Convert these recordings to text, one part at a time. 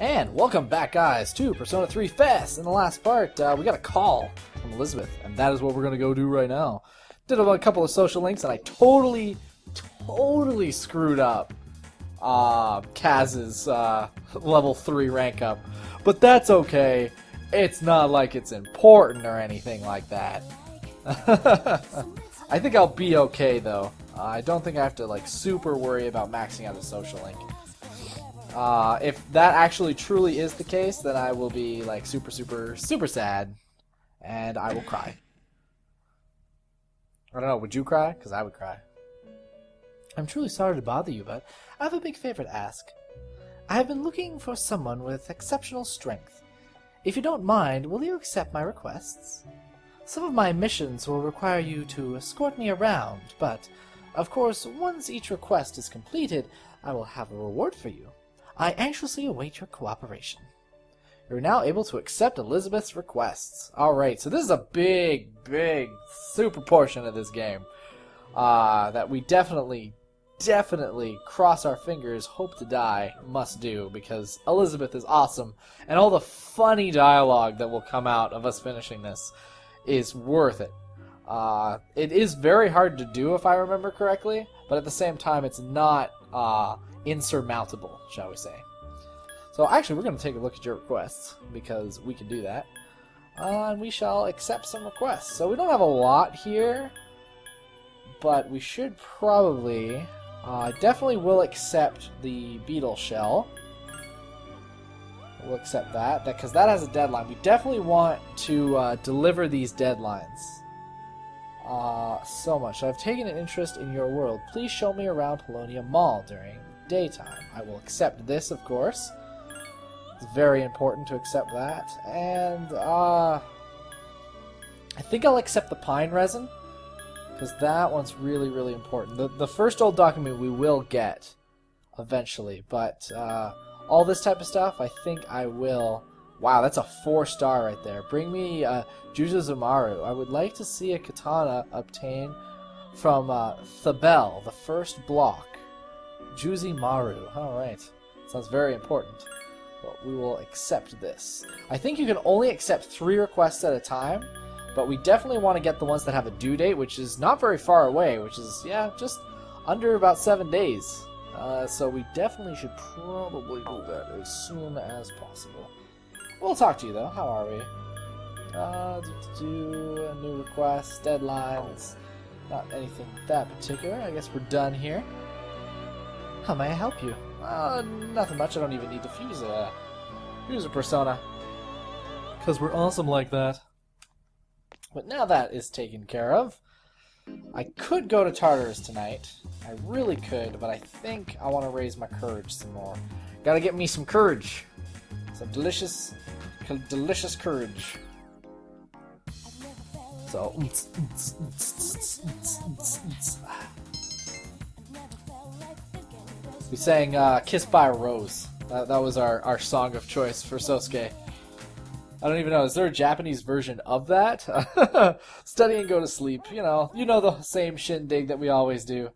And welcome back, guys, to Persona 3 FES. In the last part, we got a call from Elizabeth, and that is what we're going to go do right now. Did a couple of social links, and I totally screwed up Kaz's level 3 rank up. But that's okay. It's not like it's important or anything like that. I think I'll be okay, though. I don't think I have to, like, super worry about maxing out a social link. If that actually truly is the case, then I will be, like, super sad. And I will cry. I don't know, would you cry? Because I would cry. I'm truly sorry to bother you, but I have a big favor to ask. I have been looking for someone with exceptional strength. If you don't mind, will you accept my requests? Some of my missions will require you to escort me around, but, of course, once each request is completed, I will have a reward for you. I anxiously await your cooperation. You're now able to accept Elizabeth's requests. Alright, so this is a big, super portion of this game that we definitely cross our fingers, hope to die, must do, because Elizabeth is awesome, and all the funny dialogue that will come out of us finishing this is worth it. It is very hard to do, if I remember correctly, but at the same time, it's not insurmountable, shall we say. So actually, we're going to take a look at your requests, because we can do that. And we shall accept some requests. So we don't have a lot here, but we should probably... definitely will accept the beetle shell. We'll accept that, because that has a deadline. We definitely want to deliver these deadlines. So much. I've taken an interest in your world. Please show me around Polonia Mall during daytime. I will accept this, of course. It's very important to accept that. And, I think I'll accept the pine resin, because that one's really important. The first old document we will get eventually, but all this type of stuff, I think I will. Wow, that's a 4-star right there. Bring me Juzuzumaru. I would like to see a katana obtained from Thabel, the first block. Juzumaru. Alright. Sounds very important. Well, we will accept this. I think you can only accept 3 requests at a time, but we definitely want to get the ones that have a due date, which is not very far away, which is, yeah, just under about 7 days. So we definitely should probably do that as soon as possible. We'll talk to you, though. How are we? A new request, deadlines, not anything that particular. I guess we're done here. How may I help you? Nothing much. I don't even need to fuse a persona, because we're awesome like that. But now that is taken care of, I could go to Tartarus tonight. I really could, but I think I want to raise my courage some more. Gotta get me some courage. Some delicious courage. So, we sang Kissed by a Rose. That was our song of choice for Sosuke. I don't even know, is there a Japanese version of that? Study and go to sleep, you know the same shindig that we always do.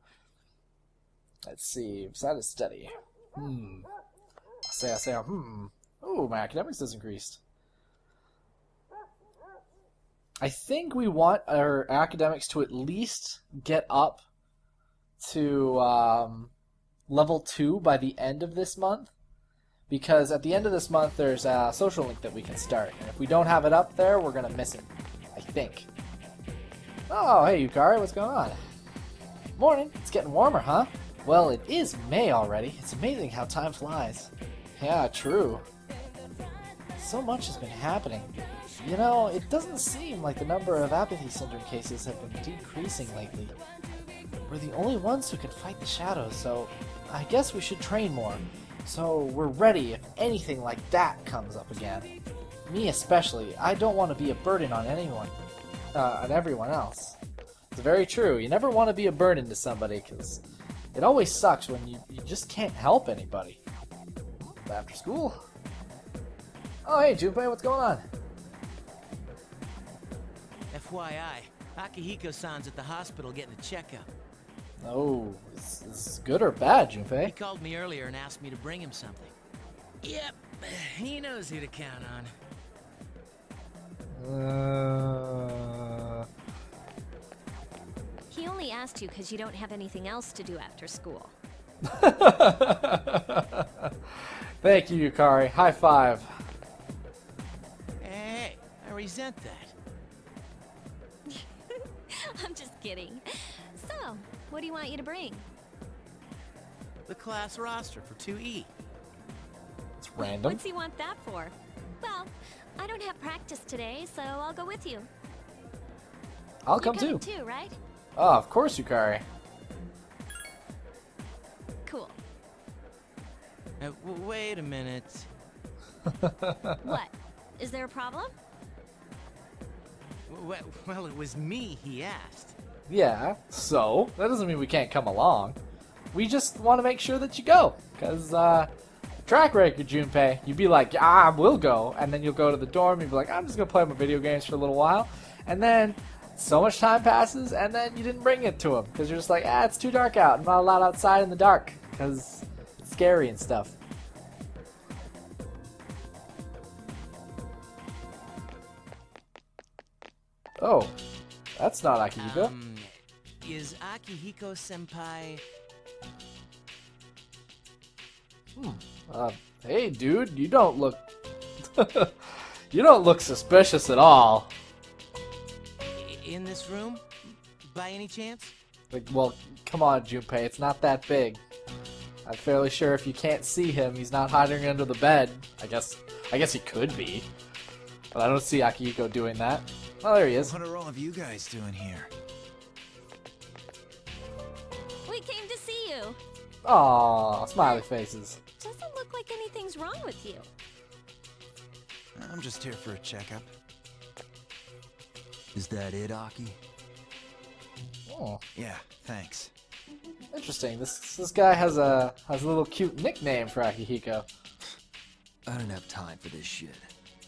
Let's see, beside is study. I say, Ooh, my academics has increased. I think we want our academics to at least get up to level 2 by the end of this month. Because at the end of this month, there's a social link that we can start. And if we don't have it up there, we're going to miss it. I think. Oh, hey, Yukari, what's going on? Morning. It's getting warmer, huh? Well, it is May already. It's amazing how time flies. Yeah, true. So much has been happening. You know, it doesn't seem like the number of apathy syndrome cases have been decreasing lately. We're the only ones who can fight the shadows, so I guess we should train more. So we're ready if anything like that comes up again. Me especially. I don't want to be a burden on anyone, on everyone else. It's very true. You never want to be a burden to somebody, because it always sucks when you just can't help anybody. After school? Oh, hey, Junpei, what's going on? FYI, Akihiko-san's at the hospital getting a checkup. Oh, is this good or bad, Junpei? He called me earlier and asked me to bring him something. Yep, he knows who to count on. He only asked you because you don't have anything else to do after school. Thank you, Yukari. High five. Hey, I resent that. I'm just kidding. So, what do you want you to bring? The class roster for 2E. It's random. What's he want that for? Well, I don't have practice today, so I'll go with you. I'll come You're too. coming too, right? Oh, of course, Yukari. Cool. Wait a minute. What? Is there a problem? Well, it was me he asked. Yeah, so that doesn't mean we can't come along. We just want to make sure that you go, because track record, Junpei, you'd be like, I will go, and then you'll go to the dorm, you'd be like, I'm just gonna play my video games for a little while, and then so much time passes, and then you didn't bring it to him, because you're just like, it's too dark out, I'm not allowed outside in the dark, because it's scary and stuff. Oh, that's not Akihiko. Is Akihiko-senpai... Hey, dude, you don't look... you don't look suspicious at all. in this room? By any chance? Like, well, come on, Junpei, it's not that big. I'm fairly sure if you can't see him, he's not hiding under the bed. I guess he could be. But I don't see Akihiko doing that. Oh, there he is. What are all of you guys doing here? We came to see you. Aww, smiley faces. Doesn't look like anything's wrong with you. I'm just here for a checkup. Is that it, Aki? Oh, Yeah, thanks. interesting. This guy has a little cute nickname for Akihiko. I don't have time for this shit.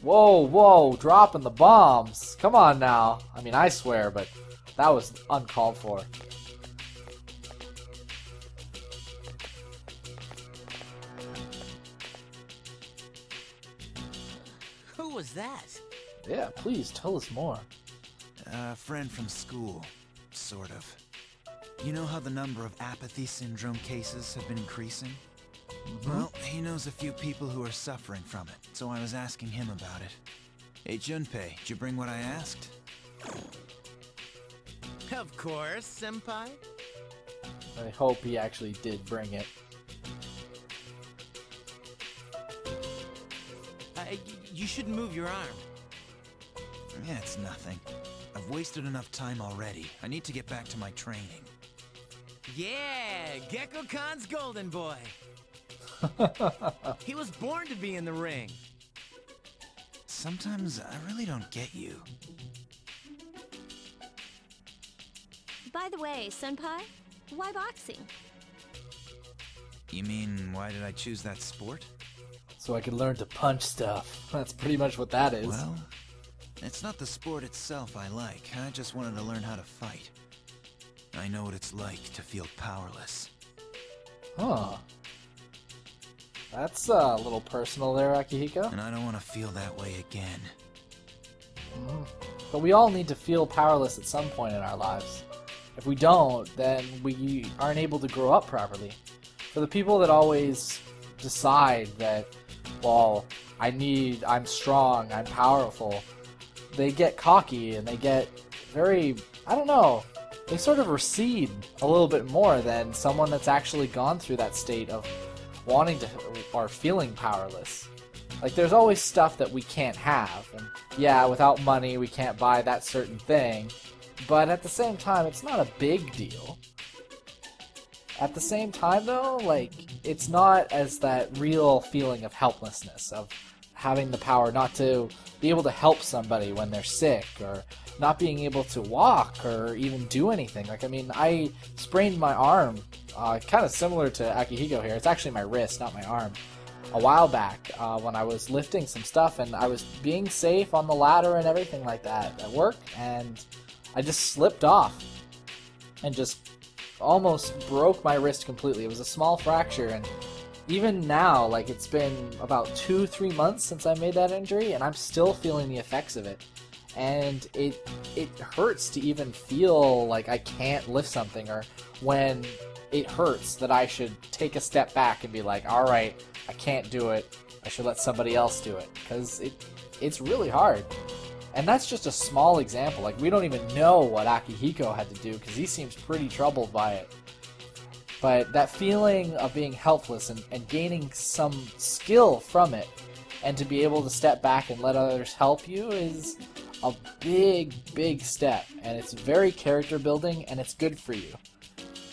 Whoa, dropping the bombs. Come on now. I mean, I swear, but that was uncalled for. Who was that? Yeah, please tell us more. A friend from school, sort of. You know how the number of apathy syndrome cases have been increasing? Well, he knows a few people who are suffering from it, so I was asking him about it. Hey, Junpei, did you bring what I asked? Of course, senpai. I hope he actually did bring it. You shouldn't move your arm. Yeah, it's nothing. I've wasted enough time already. I need to get back to my training. Yeah, Gecko-Khan's golden boy. He was born to be in the ring. Sometimes I really don't get you. By the way, senpai, why boxing? You mean, why did I choose that sport? So I could learn to punch stuff. That's pretty much what that is. Well, it's not the sport itself I like. I just wanted to learn how to fight. I know what it's like to feel powerless. Huh. That's a little personal there, Akihiko. And I don't want to feel that way again. But we all need to feel powerless at some point in our lives. If we don't, then we aren't able to grow up properly. For the people that always decide that, well, I'm strong, I'm powerful, they get cocky and they get very, I don't know, they sort of recede a little bit more than someone that's actually gone through that state of wanting to, or feeling powerless. Like, there's always stuff that we can't have, and yeah, without money we can't buy that certain thing, but at the same time, it's not a big deal. At the same time, though, like, it's not as that real feeling of helplessness, of having the power not to be able to help somebody when they're sick, or not being able to walk, or even do anything. Like, I mean, I sprained my arm, kind of similar to Akihiko here. It's actually my wrist, not my arm, a while back when I was lifting some stuff, and I was being safe on the ladder and everything like that at work, and I just slipped off and just almost broke my wrist completely. It was a small fracture, and even now, like, it's been about 2-3 months since I made that injury, and I'm still feeling the effects of it. And it hurts to even feel like I can't lift something, or when it hurts that I should take a step back and be like, all right, I can't do it. I should let somebody else do it, because it's really hard. And that's just a small example. Like, we don't even know what Akihiko had to do, because he seems pretty troubled by it. But that feeling of being helpless and gaining some skill from it, and to be able to step back and let others help you is a big, big step. And it's very character building, and it's good for you.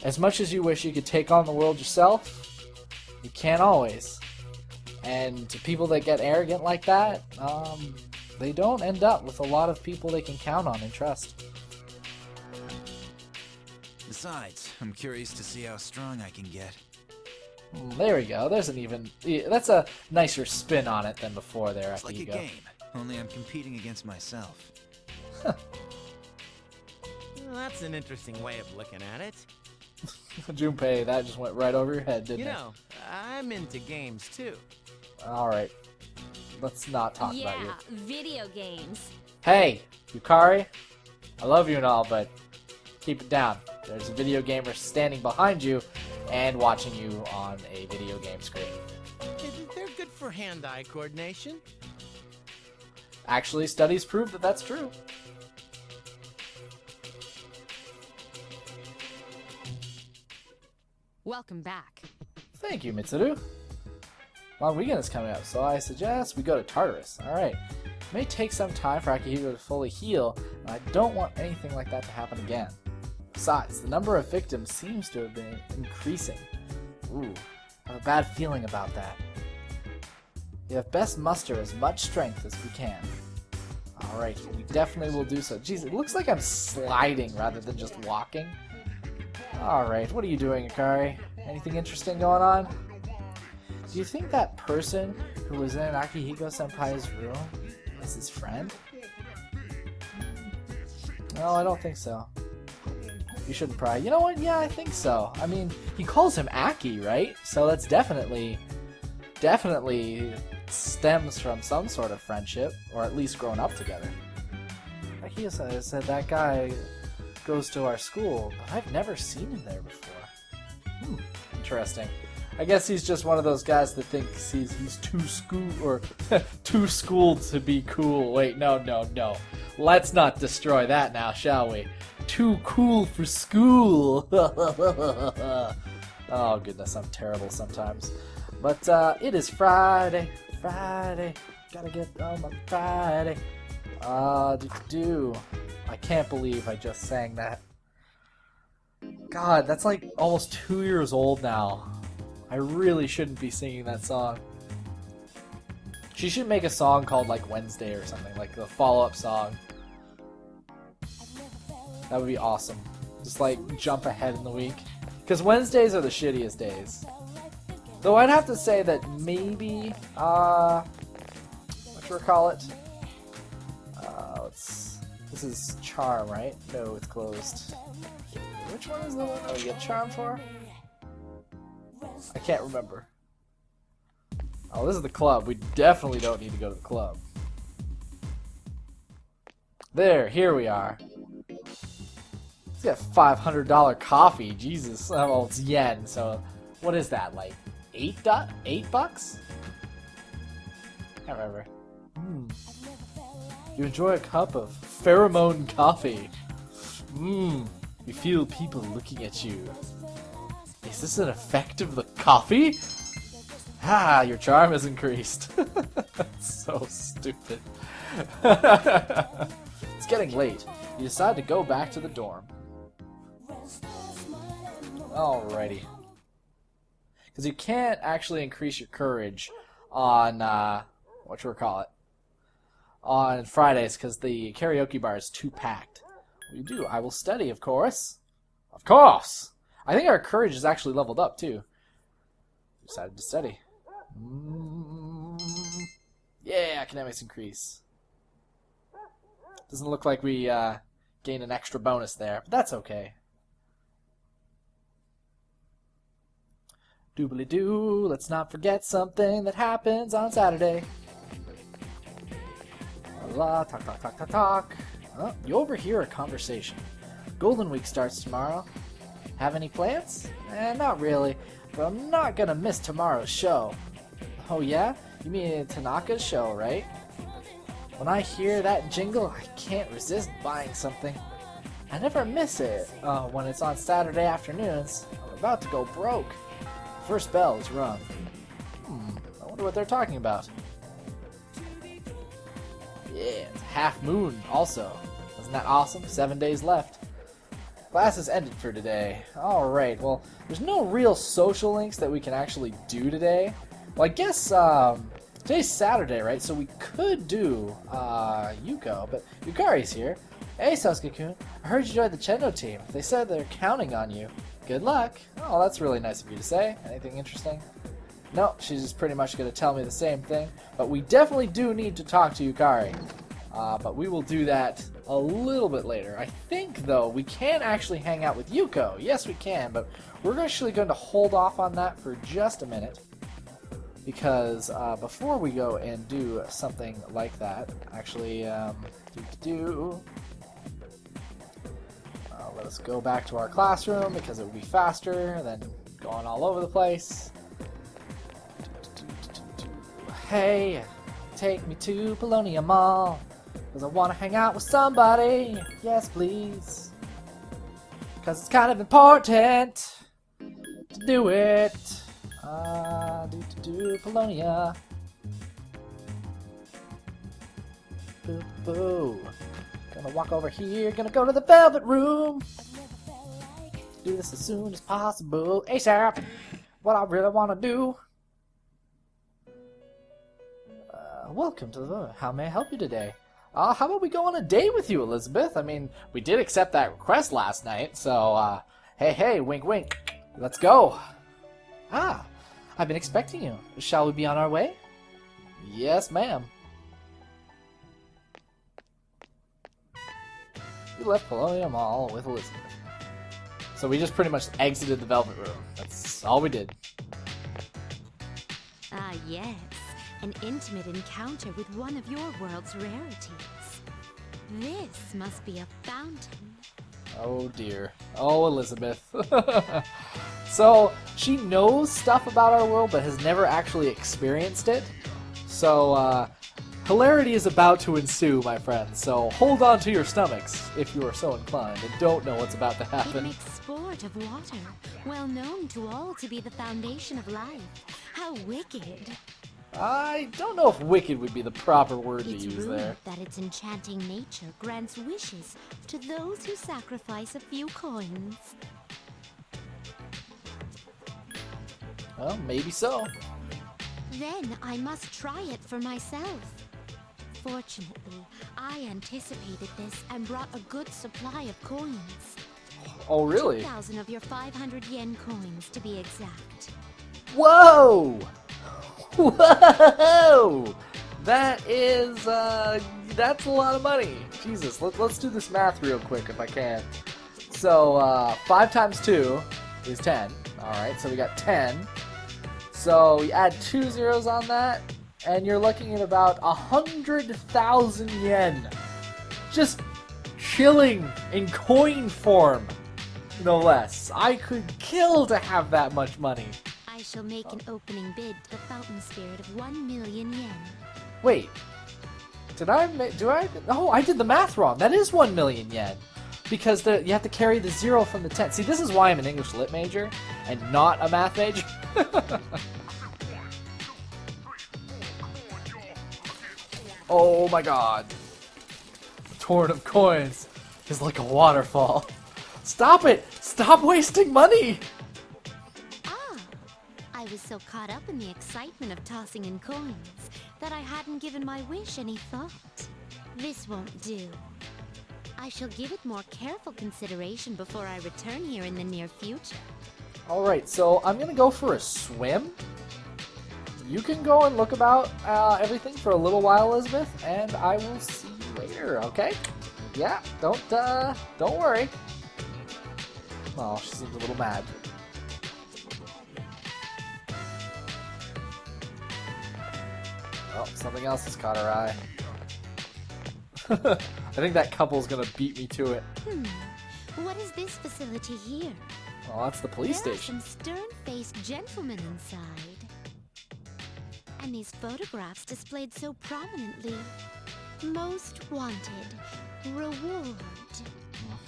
As much as you wish you could take on the world yourself, you can't always. And to people that get arrogant like that, they don't end up with a lot of people they can count on and trust. Besides, I'm curious to see how strong I can get. There we go. That's a nicer spin on it than before there. It's like a game, only I'm competing against myself. Well, that's an interesting way of looking at it. Junpei, that just went right over your head, didn't it? You know, I'm into games too. Alright. Let's not talk about you. Yeah, video games. Hey, Yukari. I love you and all, but keep it down. There's a video gamer standing behind you and watching you on a video game screen. They're good for hand-eye coordination. Actually, studies prove that that's true. Welcome back. Thank you, Mitsuru. Long weekend is coming up, so I suggest we go to Tartarus. Alright. It may take some time for Akihiko to fully heal, and I don't want anything like that to happen again. Besides, the number of victims seems to have been increasing. Ooh, I have a bad feeling about that. We have best muster as much strength as we can. Alright, we definitely will do so. Jeez, it looks like I'm sliding rather than just walking. Alright, what are you doing, Yukari? Anything interesting going on? Do you think that person who was in Akihiko-senpai's room is his friend? No, I don't think so. You shouldn't pry. You know what? Yeah, I think so. I mean, he calls him Aki, right? So that's definitely stems from some sort of friendship, or at least growing up together. Aki said that guy goes to our school, but I've never seen him there before. Interesting. I guess he's just one of those guys that thinks he's too schooled to be cool. Wait, no. Let's not destroy that now, shall we? Too cool for school. Oh goodness, I'm terrible sometimes. But it is Friday. Gotta get home on Friday. I can't believe I just sang that. God, that's like almost 2 years old now. I really shouldn't be singing that song. She should make a song called like Wednesday or something, like the follow-up song. That would be awesome. Just like jump ahead in the week. Because Wednesdays are the shittiest days. Though I'd have to say that maybe, whatchamacallit? This is Charm, right? No, it's closed. Which one is the one that we get Charm for? I can't remember. Oh, this is the club. We definitely don't need to go to the club. There, here we are. It's got $500 coffee. Jesus. Well, it's yen, so what is that, like $8 bucks? Can't remember. You enjoy a cup of pheromone coffee. You feel people looking at you. Is this an effect of the coffee? Your charm has increased. That's so stupid. It's getting late. You decide to go back to the dorm. Alrighty. Because you can't actually increase your courage on, on Fridays, because the karaoke bar is too packed. What do you do? I will study, of course. Of course! I think our courage is actually leveled up, too. Decided to study. Yeah, academics increase. Doesn't look like we gain an extra bonus there, but that's okay. Doobly-doo, let's not forget something that happens on Saturday. La, talk, talk, talk, talk, talk. Oh, you overhear a conversation. Golden Week starts tomorrow. Have any plans? Not really, but I'm not gonna miss tomorrow's show. Oh yeah? You mean Tanaka's show, right? When I hear that jingle, I can't resist buying something. I never miss it when it's on Saturday afternoons. I'm about to go broke. First bell is rung. I wonder what they're talking about. Yeah, it's half moon also. Isn't that awesome? 7 days left. Class is ended for today. Alright, well, there's no real social links that we can actually do today. Well, I guess today's Saturday, right? So we could do Yuko, but Yukari's here. Hey, Sasuke-kun. I heard you joined the Chendo team. They said they're counting on you. Good luck. Oh, that's really nice of you to say. Anything interesting? No, she's just pretty much going to tell me the same thing. But we definitely do need to talk to Yukari. But we will do that a little bit later. I think, though, we can actually hang out with Yuko. Yes, we can, but we're actually going to hold off on that for just a minute. Because before we go and do something like that, actually, let us go back to our classroom because it would be faster than going all over the place. Hey, take me to Polonia Mall, because I want to hang out with somebody. Yes, please. Because it's kind of important to do it. Polonia. Boo, boo. Gonna walk over here, gonna go to the Velvet Room. Do this as soon as possible. ASAP! What I really want to do. Welcome to the... How may I help you today? How about we go on a date with you, Elizabeth? I mean, we did accept that request last night, so, hey, wink, wink. Let's go. Ah, I've been expecting you. Shall we be on our way? Yes, ma'am. We left Polonia Mall with Elizabeth. So we just pretty much exited the Velvet Room. That's all we did. Ah, yes. An intimate encounter with one of your world's rarities. This must be a fountain. Oh dear. Oh, Elizabeth. So, she knows stuff about our world but has never actually experienced it. So, hilarity is about to ensue, my friends. So, hold on to your stomachs if you are so inclined and don't know what's about to It happen. makes sport of water, well known to all to be the foundation of life. How wicked. I don't know if wicked would be the proper word to It's use rumored there. that its enchanting nature grants wishes to those who sacrifice a few coins. Well, maybe so. Then I must try it for myself. Fortunately, I anticipated this and brought a good supply of coins. Oh, really? 2,000 of your 500 yen coins, to be exact. Whoa! Whoa! That is, that's a lot of money. Jesus, let's do this math real quick if I can. So, 5 times 2 is 10. Alright, so we got 10. So, we add 2 zeros on that, and you're looking at about 100,000 yen. Just chilling in coin form, no less. I could kill to have that much money. I shall make an opening bid to the fountain spirit of 1 million yen. Wait, oh, I did the math wrong. That is 1 million yen. Because you have to carry the 0 from the 10. See, this is why I'm an English lit major and not a math major. Oh my god. The torrent of coins is like a waterfall. Stop it! Stop wasting money! Ah! I was so caught up in the excitement of tossing in coins that I hadn't given my wish any thought. This won't do. I shall give it more careful consideration before I return here in the near future. Alright, so I'm gonna go for a swim. You can go and look about everything for a little while, Elizabeth, and I will see you later, okay? Yeah, don't worry. Oh, she seems a little mad. Oh, something else has caught her eye. I think that couple's gonna beat me to it. What is this facility here? Oh, that's the police There are station. some stern-faced gentlemen inside. And these photographs displayed so prominently. Most wanted. Reward.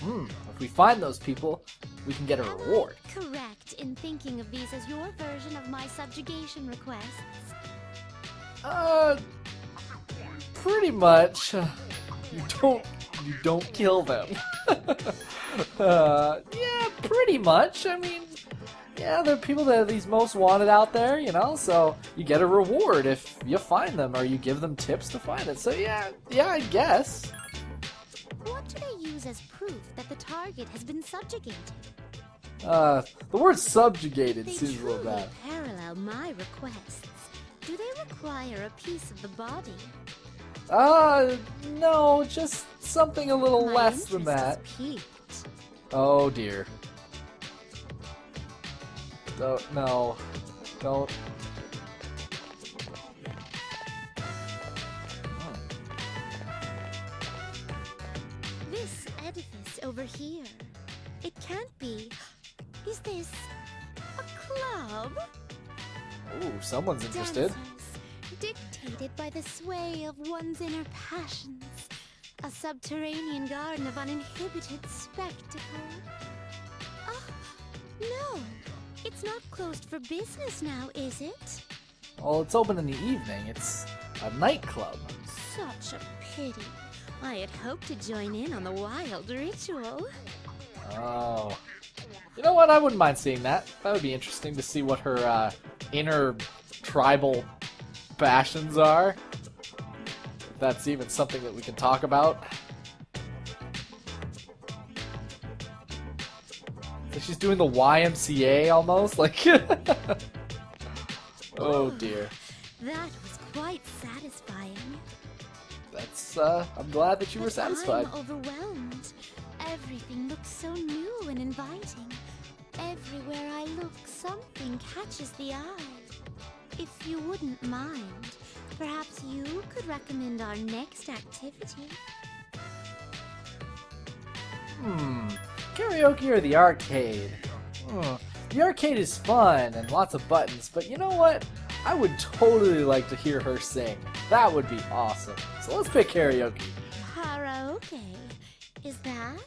If we find those people, we can get a Am reward. I correct in thinking of these as your version of my subjugation requests? Pretty much. You don't kill them. Yeah, pretty much. I mean, yeah, they're people that are these most wanted out there, you know, so you get a reward if you find them, or you give them tips to find it. So yeah, I guess. What do they use as proof that the target has been subjugated? The word subjugated They seems a little truly bad. parallel my requests. Do they require a piece of the body? No, just something a little My less than interest that. is piqued. Oh dear. No. Don't. This edifice over here. It can't be. Is this a club? Ooh, someone's interested. Dancers, dictated by the sway of one's inner passions. A subterranean garden of uninhibited spectacle. Oh, no. It's not closed for business now, is it? Well, it's open in the evening. It's a nightclub. Such a pity. I had hoped to join in on the wild ritual. Oh. You know what? I wouldn't mind seeing that. That would be interesting to see what her inner tribal passions are. If that's even something that we can talk about. So she's doing the YMCA almost, like. Oh dear. That was quite satisfying. That's. I'm glad that you were But satisfied. I'm overwhelmed. Everything looks so new and inviting. Everywhere I look, something catches the eye. If you wouldn't mind, perhaps you could recommend our next activity. Karaoke or the arcade? The arcade is fun and lots of buttons, but you know what? I would totally like to hear her sing. That would be awesome. So let's pick karaoke. Karaoke? Is that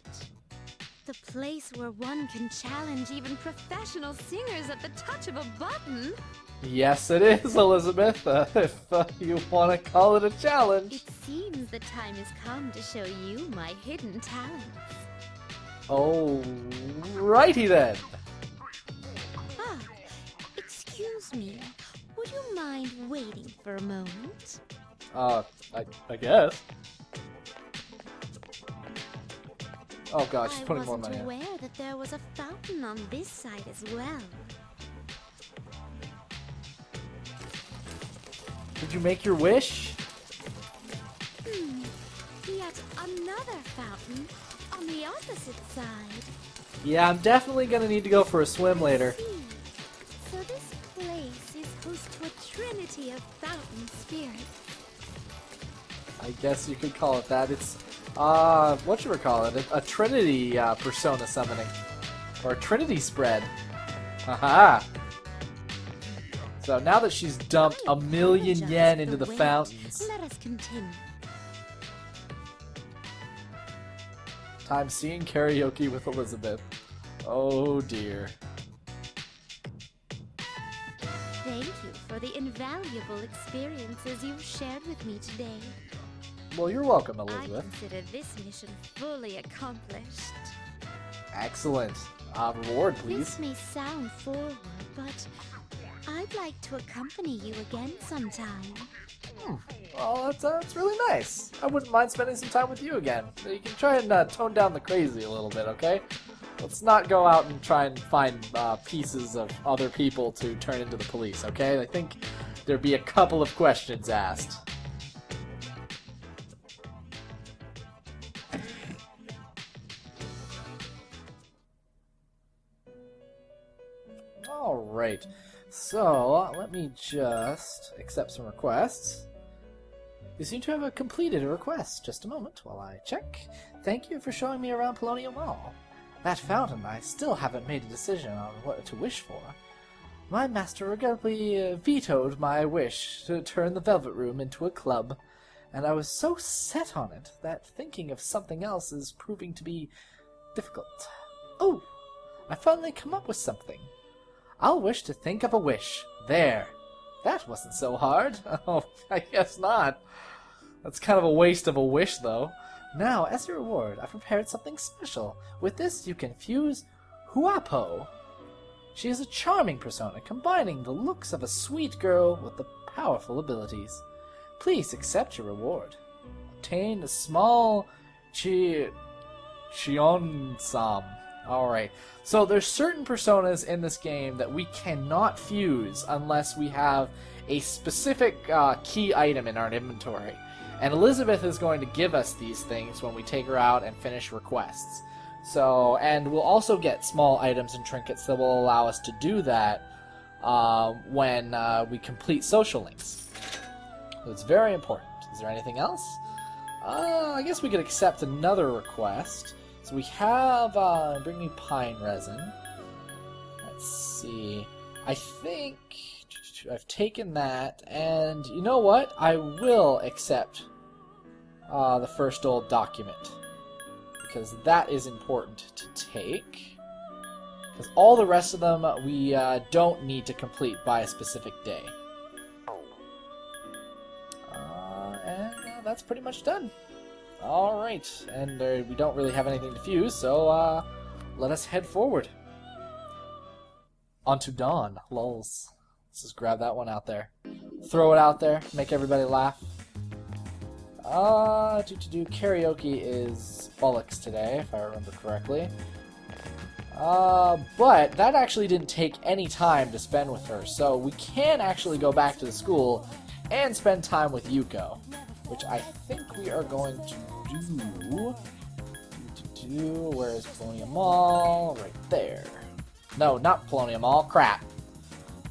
the place where one can challenge even professional singers at the touch of a button? Yes, it is, Elizabeth. If you want to call it a challenge. It seems the time has come to show you my hidden talents. Oh, righty then. Ah, excuse me. Would you mind waiting for a moment? I guess. Oh god, she's putting more I money in. wasn't aware that there was a fountain on this side as well. Did you make your wish? Yet another fountain on the opposite side. Yeah, I'm definitely gonna need to go for a swim later. See. So this place is host to a trinity of fountain spirits. I guess you could call it that. It's, whatchamacallit? A Trinity persona summoning. Or a Trinity spread. Haha! So now that she's dumped I a million apologize yen for into the wait. fountains, Let us continue. time seeing karaoke with Elizabeth. Oh dear. Thank you for the invaluable experiences you've shared with me today. Well, you're welcome, I Elizabeth. consider this mission fully accomplished. Excellent. Reward, please. This may sound forward, but I'd like to accompany you again sometime. Well, that's really nice. I wouldn't mind spending some time with you again. You can try and tone down the crazy a little bit, okay? Let's not go out and try and find pieces of other people to turn into the police, okay? I think there'd be a couple of questions asked. Alright, so let me just accept some requests. You seem to have completed a request. Just a moment while I check. Thank you for showing me around Polonium Mall. That fountain, I still haven't made a decision on what to wish for. My master regrettably vetoed my wish to turn the Velvet Room into a club, and I was so set on it that thinking of something else is proving to be difficult. Oh, I finally come up with something. I'll wish to think of a wish. There. That wasn't so hard. Oh, I guess not. That's kind of a waste of a wish, though. Now, as a reward, I've prepared something special. With this, you can fuse Hauppauge. She is a charming persona, combining the looks of a sweet girl with the powerful abilities. Please accept your reward. Obtain a small Cheon-sam. Alright, so there's certain personas in this game that we cannot fuse unless we have a specific key item in our inventory. And Elizabeth is going to give us these things when we take her out and finish requests. So, and we'll also get small items and trinkets that will allow us to do that when we complete social links. So it's very important. Is there anything else? I guess we could accept another request. So we have bring me pine resin. Let's see. I think I've taken that, and you know what? I will accept the first old document, because that is important to take. Because all the rest of them we don't need to complete by a specific day. And that's pretty much done. Alright, and we don't really have anything to fuse, so let us head forward. Onto Dawn. Lols. Let's just grab that one out there. Throw it out there, make everybody laugh. Karaoke is bollocks today, if I remember correctly. But that actually didn't take any time to spend with her, so we can actually go back to the school and spend time with Yuko, which I think we are going to do. Where is Polonium Mall? Right there. No, not Polonium Mall. Crap.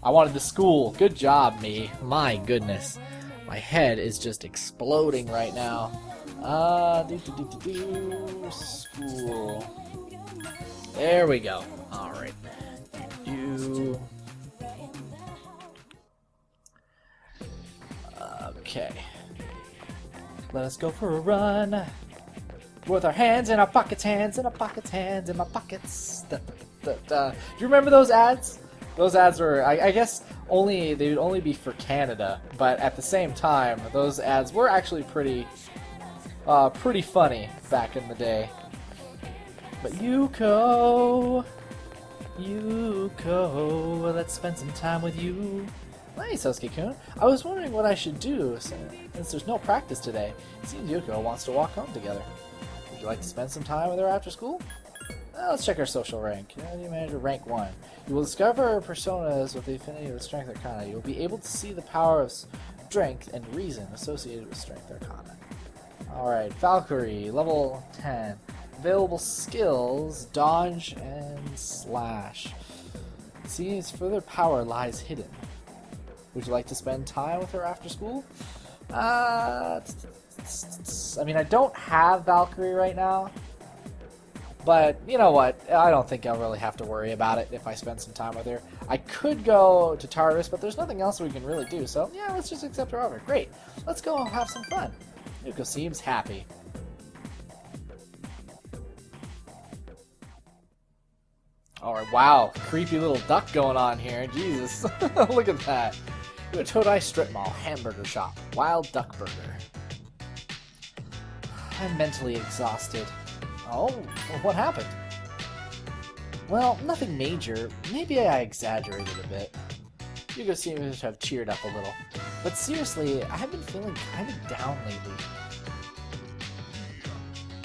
I wanted the school. Good job, me. My goodness. My head is just exploding right now. School. There we go. Alright. Okay. Let us go for a run. With our hands in our pockets, hands in our pockets, hands in my pockets. Do you remember those ads? Those ads were, I guess, they would only be for Canada, but at the same time, those ads were actually pretty funny back in the day. But Yuko, let's spend some time with you. Nice, Sasuke-kun. I was wondering what I should do since there's no practice today. It seems Yuko wants to walk home together. Would you like to spend some time with her after school? Let's check our social rank. You manage rank 1. You will discover personas with the affinity with Strength Arcana. You will be able to see the power of strength and reason associated with Strength Arcana. Alright, Valkyrie, level 10. Available skills, dodge and slash. Seems further power lies hidden. Would you like to spend time with her after school? I mean, I don't have Valkyrie right now. But, you know what, I don't think I'll really have to worry about it if I spend some time with her. I could go to Tartarus, but there's nothing else we can really do, so yeah, let's just accept her offer. Great, let's go have some fun. Yuko seems happy. Alright, wow, creepy little duck going on here, Jesus. Look at that. A Todai Strip Mall, hamburger shop, wild duck burger. I'm mentally exhausted. Oh, what happened? Well, nothing major. Maybe I exaggerated a bit. Yuko seems to have cheered up a little. But seriously, I have been feeling kind of down lately.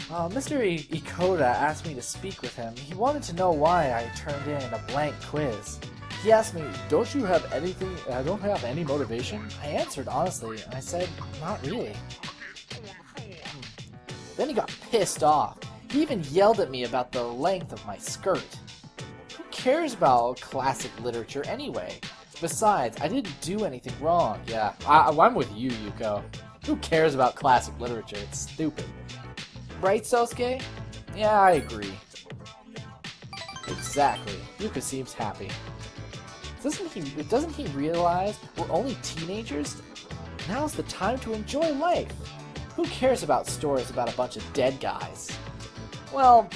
Mr. Ikoda asked me to speak with him. He wanted to know why I turned in a blank quiz. He asked me, don't you have anything, don't have any motivation? I answered honestly, and I said, not really. Then he got pissed off. He even yelled at me about the length of my skirt. Who cares about classic literature anyway? Besides, I didn't do anything wrong. Yeah, I'm with you, Yuko. Who cares about classic literature? It's stupid. Right, Sosuke? Yeah, I agree. Exactly. Yuka seems happy. Doesn't he realize we're only teenagers? Now's the time to enjoy life. Who cares about stories about a bunch of dead guys? Well,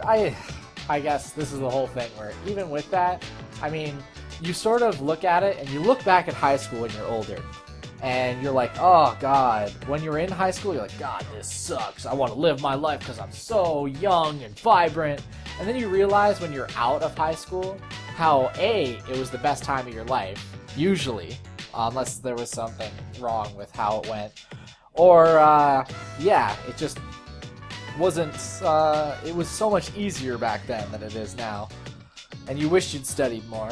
I guess this is the whole thing where even with that, I mean, you sort of look at it and you look back at high school when you're older. And you're like, oh god. When you're in high school, you're like, god, this sucks. I want to live my life because I'm so young and vibrant. And then you realize when you're out of high school how A, it was the best time of your life, usually, unless there was something wrong with how it went. Or, yeah, it just wasn't, it was so much easier back then than it is now. And you wish you'd studied more.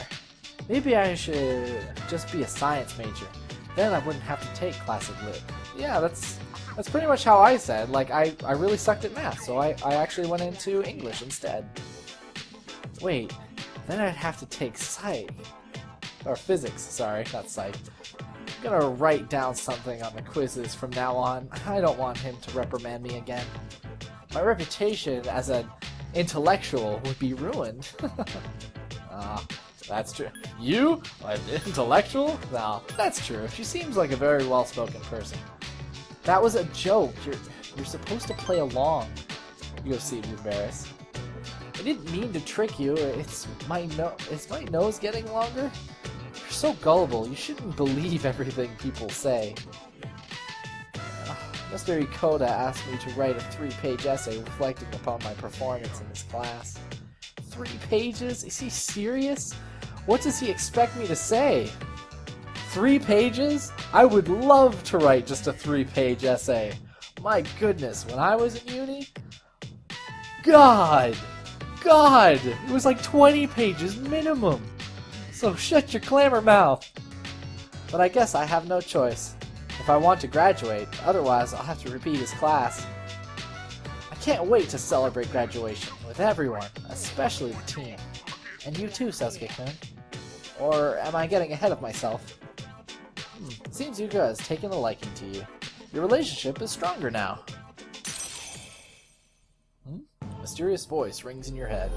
Maybe I should just be a science major. Then I wouldn't have to take classic lit. Yeah, that's pretty much how I said. Like, I really sucked at math, so I actually went into English instead. Wait, then I'd have to take psych. Or physics, sorry, not psych. I'm gonna write down something on the quizzes from now on. I don't want him to reprimand me again. My reputation as an intellectual would be ruined. That's true. You? An intellectual? No, that's true. She seems like a very well-spoken person. That was a joke. You're supposed to play along. You seem embarrassed. I didn't mean to trick you. Is my nose getting longer? You're so gullible. You shouldn't believe everything people say. Mr. Ikoda asked me to write a 3-page essay reflecting upon my performance in this class. 3 pages? Is he serious? What does he expect me to say? 3 pages? I would love to write just a 3-page essay. My goodness, when I was in uni? God! It was like 20 pages minimum. So shut your clamor mouth. But I guess I have no choice. If I want to graduate, otherwise I'll have to repeat his class. I can't wait to celebrate graduation with everyone, especially the team. And you too, Sasuke-kun. Or am I getting ahead of myself? It seems Yuka has taken a liking to you. Your relationship is stronger now. A mysterious voice rings in your head.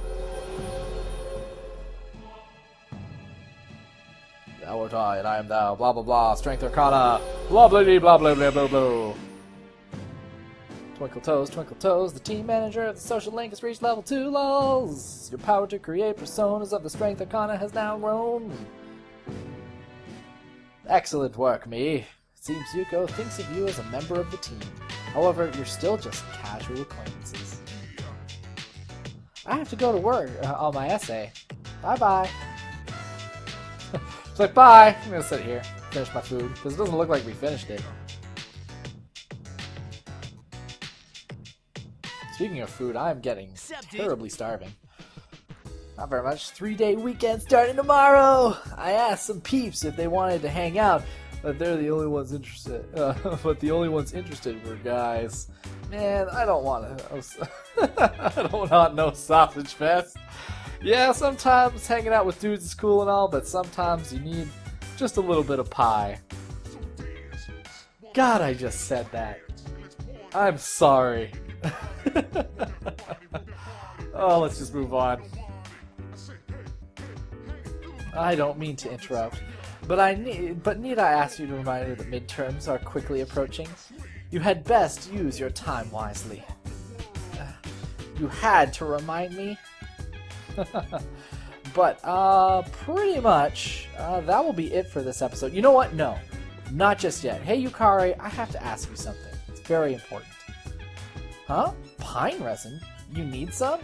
Thou art I, and I am thou, blah blah blah, strength arcana, blah blah blah blah blah blah blah. Twinkle toes, the team manager of the social link has reached level 2, lols! Your power to create personas of the strength arcana has now grown. Excellent work, me. It seems Yuko thinks of you as a member of the team. However, you're still just casual acquaintances. I have to go to work on my essay. Bye-bye. It's like, bye! I'm gonna sit here, finish my food, because it doesn't look like we finished it. Speaking of food, I'm getting terribly starving. Not very much. 3-day weekend starting tomorrow! I asked some peeps if they wanted to hang out, but they're the only ones interested. But the only ones interested were guys. Man, I don't want to. I don't want no sausage fest. Yeah, sometimes hanging out with dudes is cool and all, but sometimes you need just a little bit of pie. God, I just said that. I'm sorry. Oh, let's just move on. I don't mean to interrupt, but need I ask you to remind me that midterms are quickly approaching? You had best use your time wisely. You had to remind me? But, pretty much, that will be it for this episode. You know what? No. Not just yet. Hey, Yukari, I have to ask you something. It's very important. Huh? Pine resin? You need some?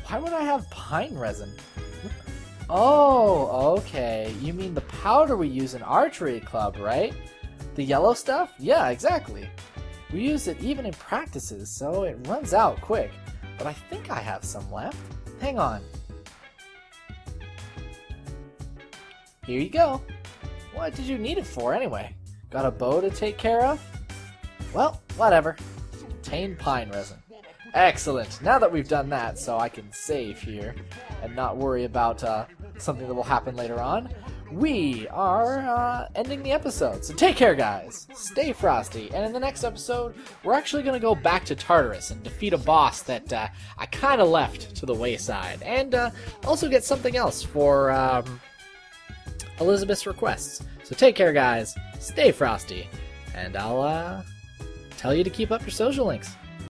Why would I have pine resin? Oh, okay. You mean the powder we use in archery club, right? The yellow stuff? Yeah, exactly. We use it even in practices, so it runs out quick. But I think I have some left. Hang on. Here you go. What did you need it for anyway? Got a bow to take care of? Well, whatever. Obtain pine resin. Excellent. Now that we've done that, so I can save here and not worry about something that will happen later on, we are ending the episode. So take care, guys. Stay frosty. And in the next episode, we're actually going to go back to Tartarus and defeat a boss that I kind of left to the wayside. And also get something else for Elizabeth's requests. So take care, guys. Stay frosty. And I'll tell you to keep up your social links.